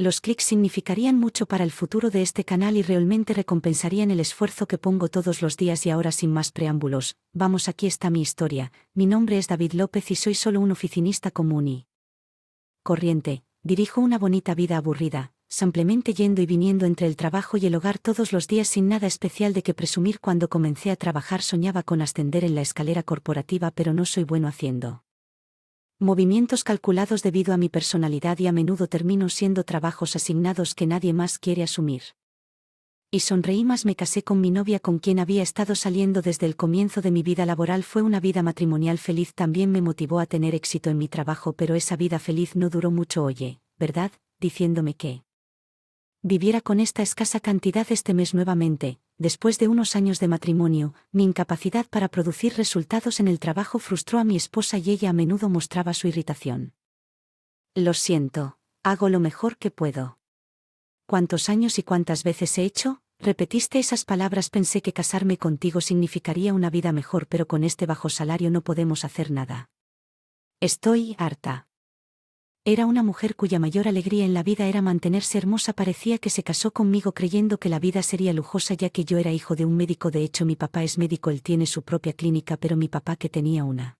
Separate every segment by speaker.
Speaker 1: Los clics significarían mucho para el futuro de este canal y realmente recompensarían el esfuerzo que pongo todos los días. Y ahora, sin más preámbulos, vamos, aquí está mi historia. Mi nombre es David López y soy solo un oficinista común y corriente. Dirijo una bonita vida aburrida, simplemente yendo y viniendo entre el trabajo y el hogar todos los días sin nada especial de que presumir. Cuando comencé a trabajar soñaba con ascender en la escalera corporativa, pero no soy bueno haciendo movimientos calculados debido a mi personalidad y a menudo termino siendo trabajos asignados que nadie más quiere asumir. Y sonreí más. Me casé con mi novia, con quien había estado saliendo desde el comienzo de mi vida laboral. Fue una vida matrimonial feliz. También me motivó a tener éxito en mi trabajo, pero esa vida feliz no duró mucho. Oye, ¿verdad? Diciéndome que viviera con esta escasa cantidad este mes nuevamente. Después de unos años de matrimonio, mi incapacidad para producir resultados en el trabajo frustró a mi esposa y ella a menudo mostraba su irritación. Lo siento, hago lo mejor que puedo. ¿Cuántos años y cuántas veces he hecho? Repetiste esas palabras. Pensé que casarme contigo significaría una vida mejor, pero con este bajo salario no podemos hacer nada. Estoy harta. Era una mujer cuya mayor alegría en la vida era mantenerse hermosa. Parecía que se casó conmigo creyendo que la vida sería lujosa, ya que yo era hijo de un médico. De hecho, mi papá es médico, él tiene su propia clínica, pero mi papá, que tenía una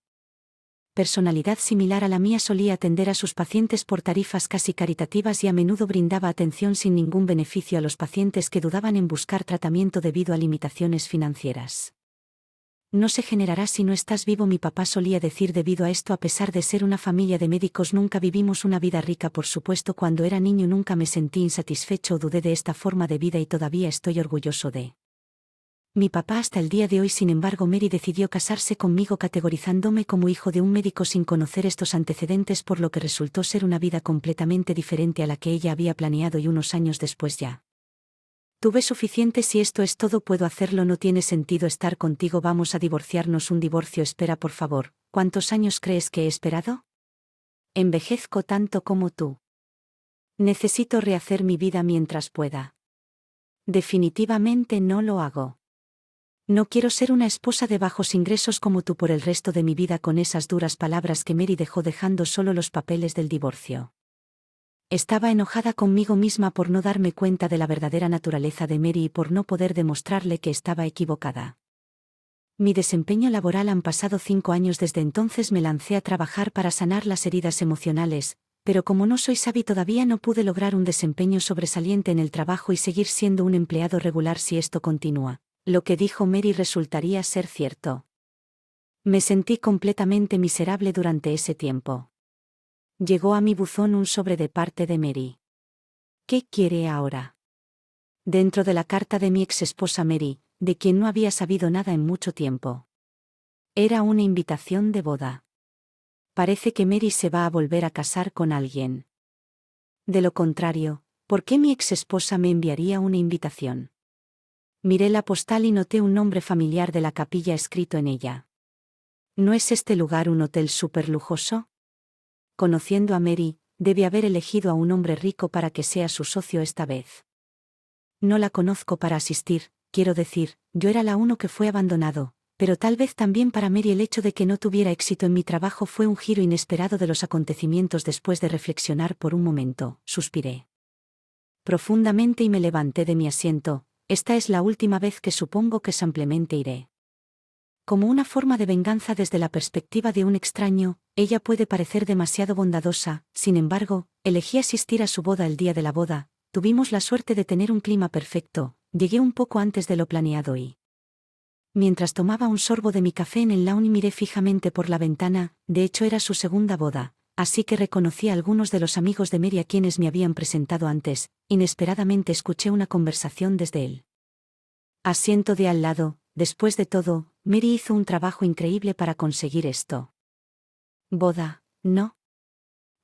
Speaker 1: personalidad similar a la mía, solía atender a sus pacientes por tarifas casi caritativas y a menudo brindaba atención sin ningún beneficio a los pacientes que dudaban en buscar tratamiento debido a limitaciones financieras. No se generará si no estás vivo, mi papá solía decir. Debido a esto, a pesar de ser una familia de médicos, nunca vivimos una vida rica. Por supuesto, cuando era niño nunca me sentí insatisfecho o dudé de esta forma de vida y todavía estoy orgulloso de mi papá hasta el día de hoy. Sin embargo, Mary decidió casarse conmigo categorizándome como hijo de un médico sin conocer estos antecedentes, por lo que resultó ser una vida completamente diferente a la que ella había planeado. Y unos años después ya tuve suficiente. Si esto es todo, puedo hacerlo. No tiene sentido estar contigo. Vamos a divorciarnos. Un divorcio. Espera, por favor. ¿Cuántos años crees que he esperado? Envejezco tanto como tú. Necesito rehacer mi vida mientras pueda. Definitivamente no lo hago. No quiero ser una esposa de bajos ingresos como tú por el resto de mi vida. Con esas duras palabras que Mary dejó, dejando solo los papeles del divorcio. Estaba enojada conmigo misma por no darme cuenta de la verdadera naturaleza de Mary y por no poder demostrarle que estaba equivocada. Mi desempeño laboral. Han pasado 5 años desde entonces. Me lancé a trabajar para sanar las heridas emocionales, pero como no soy sabia todavía no pude lograr un desempeño sobresaliente en el trabajo y seguir siendo un empleado regular. Si esto continúa, lo que dijo Mary resultaría ser cierto. Me sentí completamente miserable durante ese tiempo. Llegó a mi buzón un sobre de parte de Mary. ¿Qué quiere ahora? Dentro de la carta de mi ex esposa Mary, de quien no había sabido nada en mucho tiempo. Era una invitación de boda. Parece que Mary se va a volver a casar con alguien. De lo contrario, ¿por qué mi ex esposa me enviaría una invitación? Miré la postal y noté un nombre familiar de la capilla escrito en ella. ¿No es este lugar un hotel súper lujoso? Conociendo a Mary, debe haber elegido a un hombre rico para que sea su socio esta vez. No la conozco para asistir, quiero decir, yo era la uno que fue abandonado, pero tal vez también para Mary el hecho de que no tuviera éxito en mi trabajo fue un giro inesperado de los acontecimientos. Después de reflexionar por un momento, suspiré profundamente y me levanté de mi asiento. Esta es la última vez que supongo que simplemente iré. Como una forma de venganza desde la perspectiva de un extraño, ella puede parecer demasiado bondadosa. Sin embargo, elegí asistir a su boda. El día de la boda, tuvimos la suerte de tener un clima perfecto. Llegué un poco antes de lo planeado y, mientras tomaba un sorbo de mi café en el lounge, miré fijamente por la ventana. De hecho, era su segunda boda, así que reconocí a algunos de los amigos de Mary a quienes me habían presentado antes. Inesperadamente escuché una conversación desde el asiento de al lado. Después de todo, Mary hizo un trabajo increíble para conseguir esto. ¿Boda, no?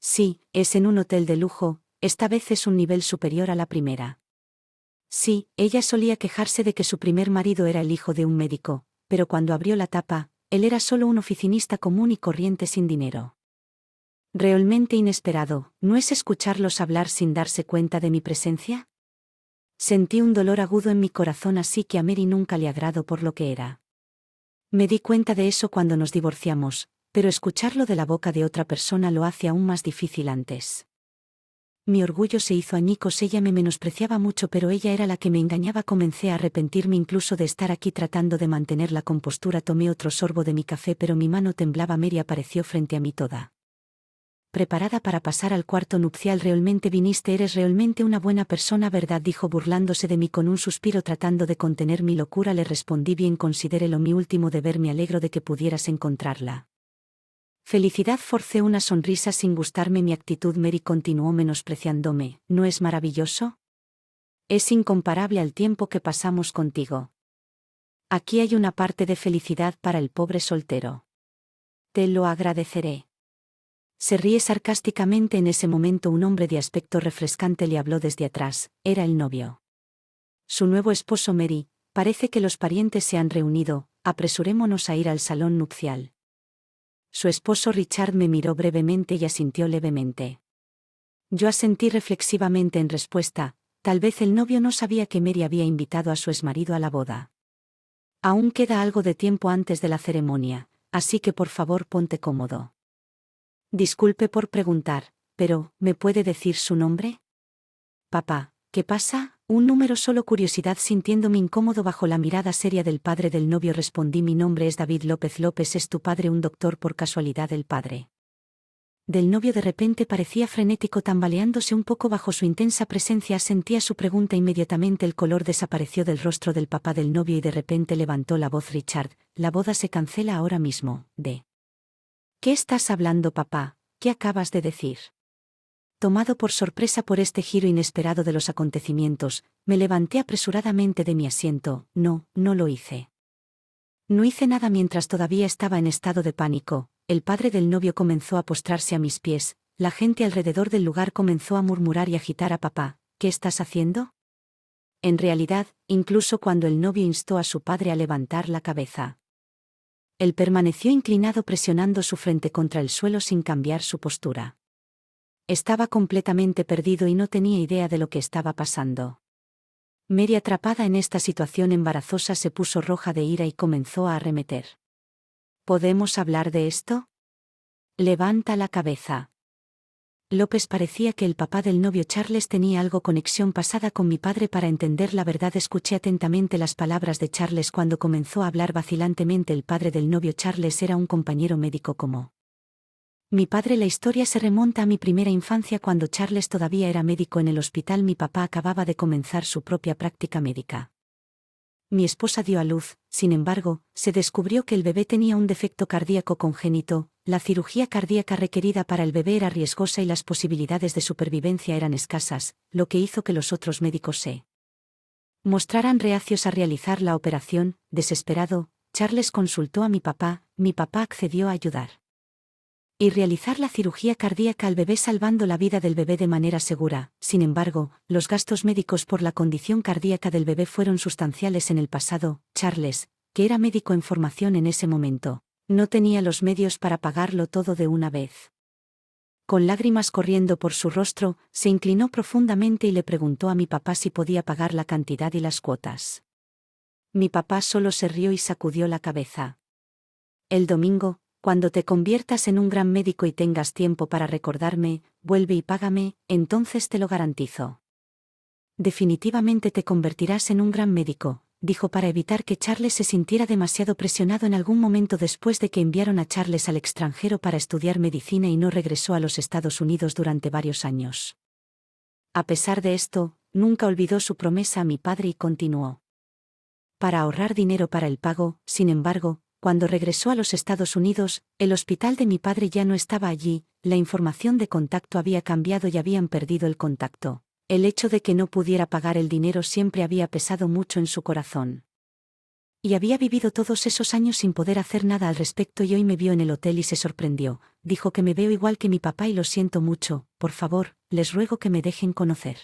Speaker 1: Sí, es en un hotel de lujo. Esta vez es un nivel superior a la primera. Sí, ella solía quejarse de que su primer marido era el hijo de un médico, pero cuando abrió la tapa, él era solo un oficinista común y corriente sin dinero. Realmente inesperado, ¿no es escucharlos hablar sin darse cuenta de mi presencia? Sentí un dolor agudo en mi corazón, así que a Mary nunca le agradó por lo que era. Me di cuenta de eso cuando nos divorciamos, pero escucharlo de la boca de otra persona lo hace aún más difícil antes. Mi orgullo se hizo añicos, ella me menospreciaba mucho, pero ella era la que me engañaba. Comencé a arrepentirme incluso de estar aquí tratando de mantener la compostura. Tomé otro sorbo de mi café, pero mi mano temblaba. Mary apareció frente a mí toda preparada para pasar al cuarto nupcial. ¿Realmente viniste? Eres realmente una buena persona, ¿verdad?, dijo burlándose de mí con un suspiro. Tratando de contener mi locura, le respondí: bien, considérelo mi último deber. Me alegro de que pudieras encontrarla. Felicidad. Forcé una sonrisa sin gustarme mi actitud. Mary continuó menospreciándome: ¿no es maravilloso? Es incomparable al tiempo que pasamos contigo. Aquí hay una parte de felicidad para el pobre soltero. Te lo agradeceré. Se ríe sarcásticamente. En ese momento un hombre de aspecto refrescante le habló desde atrás. Era el novio. Su nuevo esposo. Mary, parece que los parientes se han reunido, apresurémonos a ir al salón nupcial. Su esposo Richard me miró brevemente y asintió levemente. Yo asentí reflexivamente en respuesta. Tal vez el novio no sabía que Mary había invitado a su exmarido a la boda. Aún queda algo de tiempo antes de la ceremonia, así que por favor ponte cómodo. Disculpe por preguntar, pero ¿me puede decir su nombre? Papá. ¿Qué pasa? Un número solo. Curiosidad. Sintiéndome incómodo bajo la mirada seria del padre del novio, respondí: mi nombre es David López. López es tu padre, un doctor por casualidad. El padre del novio de repente parecía frenético, tambaleándose un poco bajo su intensa presencia. Sentía su pregunta. Inmediatamente el color desapareció del rostro del papá del novio y de repente levantó la voz: Richard, la boda se cancela ahora mismo. ¿De qué estás hablando, papá? ¿Qué acabas de decir? Tomado por sorpresa por este giro inesperado de los acontecimientos, me levanté apresuradamente de mi asiento. No lo hice. No hice nada. Mientras todavía estaba en estado de pánico, el padre del novio comenzó a postrarse a mis pies. La gente alrededor del lugar comenzó a murmurar y agitar a papá. ¿Qué estás haciendo? En realidad, incluso cuando el novio instó a su padre a levantar la cabeza, él permaneció inclinado, presionando su frente contra el suelo sin cambiar su postura. Estaba completamente perdido y no tenía idea de lo que estaba pasando. Mary, atrapada en esta situación embarazosa, se puso roja de ira y comenzó a arremeter. ¿Podemos hablar de esto? Levanta la cabeza. López. Parecía que el papá del novio Charles tenía algo conexión pasada con mi padre. Para entender la verdad, escuché atentamente las palabras de Charles cuando comenzó a hablar vacilantemente. El padre del novio Charles era un compañero médico como mi padre. La historia se remonta a mi primera infancia, cuando Charles todavía era médico en el hospital. Mi papá acababa de comenzar su propia práctica médica. Mi esposa dio a luz. Sin embargo, se descubrió que el bebé tenía un defecto cardíaco congénito. La cirugía cardíaca requerida para el bebé era riesgosa y las posibilidades de supervivencia eran escasas, lo que hizo que los otros médicos se mostraran reacios a realizar la operación. Desesperado, Charles consultó a mi papá. Mi papá accedió a ayudar y realizar la cirugía cardíaca al bebé, salvando la vida del bebé de manera segura. Sin embargo, los gastos médicos por la condición cardíaca del bebé fueron sustanciales en el pasado. Charles, que era médico en formación en ese momento, no tenía los medios para pagarlo todo de una vez. Con lágrimas corriendo por su rostro, se inclinó profundamente y le preguntó a mi papá si podía pagar la cantidad y las cuotas. Mi papá solo se rió y sacudió la cabeza. El domingo, cuando te conviertas en un gran médico y tengas tiempo para recordarme, vuelve y págame, entonces te lo garantizo. Definitivamente te convertirás en un gran médico, dijo, para evitar que Charles se sintiera demasiado presionado en algún momento después de que enviaron a Charles al extranjero para estudiar medicina y no regresó a los Estados Unidos durante varios años. A pesar de esto, nunca olvidó su promesa a mi padre y continuó para ahorrar dinero para el pago. Sin embargo, cuando regresó a los Estados Unidos, el hospital de mi padre ya no estaba allí. La información de contacto había cambiado y habían perdido el contacto. El hecho de que no pudiera pagar el dinero siempre había pesado mucho en su corazón. Y había vivido todos esos años sin poder hacer nada al respecto, y hoy me vio en el hotel y se sorprendió. Dijo que me veo igual que mi papá y lo siento mucho. Por favor, les ruego que me dejen conocer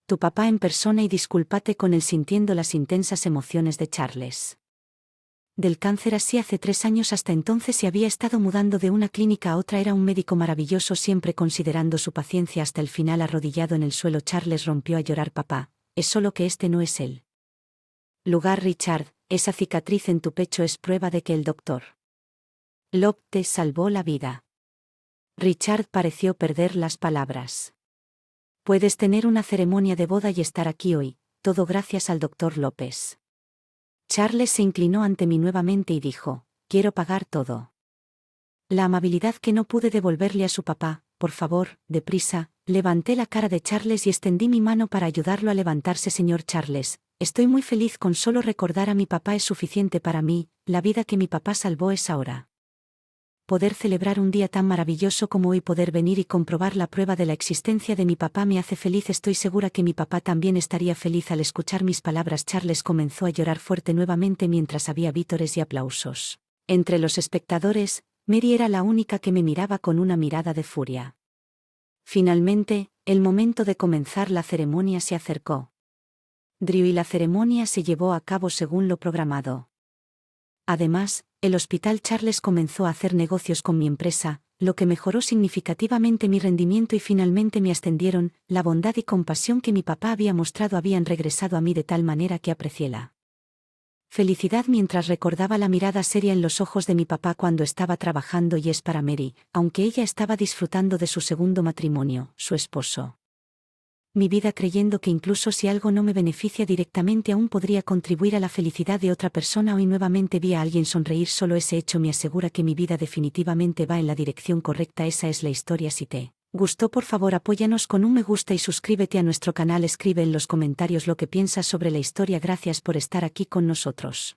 Speaker 1: tu papá en persona y discúlpate con él, sintiendo las intensas emociones de Charles. Del cáncer así hace 3 años. Hasta entonces se había estado mudando de una clínica a otra. Era un médico maravilloso, siempre considerando su paciencia hasta el final. Arrodillado en el suelo, Charles rompió a llorar. Papá, es solo que este no es el lugar. Richard, esa cicatriz en tu pecho es prueba de que el doctor Lop te salvó la vida. Richard pareció perder las palabras. Puedes tener una ceremonia de boda y estar aquí hoy, todo gracias al doctor López. Charles se inclinó ante mí nuevamente y dijo, quiero pagar todo. La amabilidad que no pude devolverle a su papá, por favor, deprisa, levanté la cara de Charles y extendí mi mano para ayudarlo a levantarse. Señor Charles, estoy muy feliz con solo recordar a mi papá es suficiente para mí, la vida que mi papá salvó es ahora. Poder celebrar un día tan maravilloso como hoy, poder venir y comprobar la prueba de la existencia de mi papá me hace feliz. Estoy segura que mi papá también estaría feliz al escuchar mis palabras. Charles comenzó a llorar fuerte nuevamente mientras había vítores y aplausos. Entre los espectadores, Mary era la única que me miraba con una mirada de furia. Finalmente, el momento de comenzar la ceremonia se acercó. Drew y la ceremonia se llevó a cabo según lo programado. Además, el Hospital Charles comenzó a hacer negocios con mi empresa, lo que mejoró significativamente mi rendimiento y finalmente me ascendieron. La bondad y compasión que mi papá había mostrado habían regresado a mí de tal manera que aprecié la felicidad mientras recordaba la mirada seria en los ojos de mi papá cuando estaba trabajando. Y es para Mary, aunque ella estaba disfrutando de su segundo matrimonio, su esposo. Mi vida creyendo que incluso si algo no me beneficia directamente aún podría contribuir a la felicidad de otra persona. Hoy nuevamente vi a alguien sonreír. Solo ese hecho me asegura que mi vida definitivamente va en la dirección correcta. Esa es la historia. Si te gustó, por favor apóyanos con un me gusta y suscríbete a nuestro canal. Escribe en los comentarios lo que piensas sobre la historia. Gracias por estar aquí con nosotros.